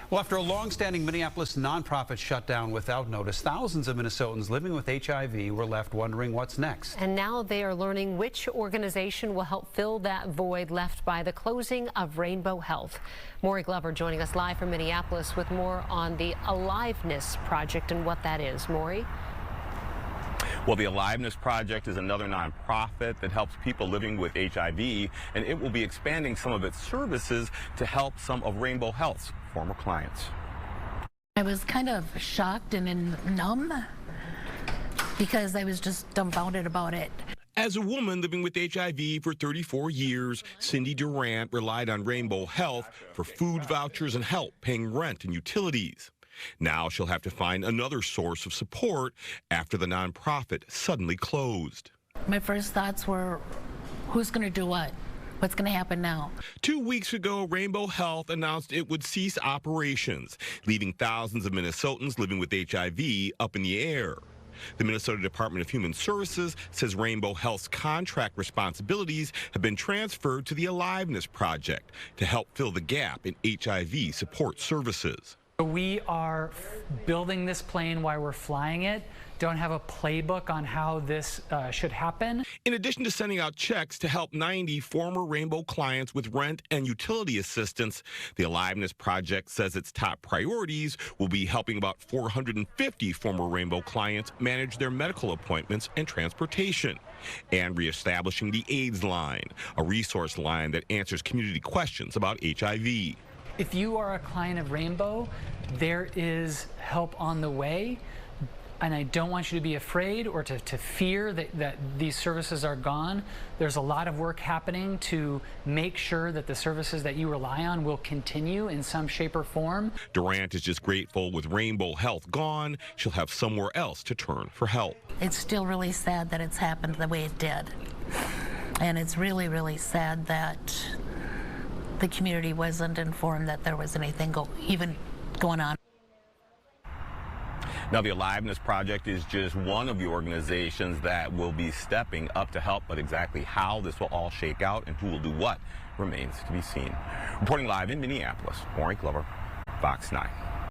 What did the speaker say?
Well, after a long-standing Minneapolis nonprofit shut down without notice, thousands of Minnesotans living with HIV were left wondering what's next. And now they are learning which organization will help fill that void left by the closing of Rainbow Health. Maury Glover joining us live from Minneapolis with more on the Aliveness Project and what that is. Maury? Well, the Aliveness Project is another nonprofit that helps people living with HIV, and it will be expanding some of its services to help some of Rainbow Health's former clients. I was kind of shocked and numb because I was just dumbfounded about it. As a woman living with HIV for 34 years, Cindy Durant relied on Rainbow Health for food vouchers and help paying rent and utilities. Now she'll have to find another source of support after the nonprofit suddenly closed. My first thoughts were, who's going to do what? What's going to happen now? 2 weeks ago, Rainbow Health announced it would cease operations, leaving thousands of Minnesotans living with HIV up in the air. The Minnesota Department of Human Services says Rainbow Health's contract responsibilities have been transferred to the Aliveness Project to help fill the gap in HIV support services. We are building this plane while we're flying it. Don't have a playbook on how this should happen. In addition to sending out checks to help 90 former Rainbow clients with rent and utility assistance, the Aliveness Project says its top priorities will be helping about 450 former Rainbow clients manage their medical appointments and transportation, and reestablishing the AIDS line, a resource line that answers community questions about HIV. If you are a client of Rainbow, there is help on the way. And I don't want you to be afraid or to fear that these services are gone. There's a lot of work happening to make sure that the services that you rely on will continue in some shape or form. Durant is just grateful with Rainbow Health gone, she'll have somewhere else to turn for help. It's still really sad that it's happened the way it did. And it's really, really sad that the community wasn't informed that there was anything even going on. Now, the Aliveness Project is just one of the organizations that will be stepping up to help, but exactly how this will all shake out and who will do what remains to be seen. Reporting live in Minneapolis, Maury Glover, Fox 9.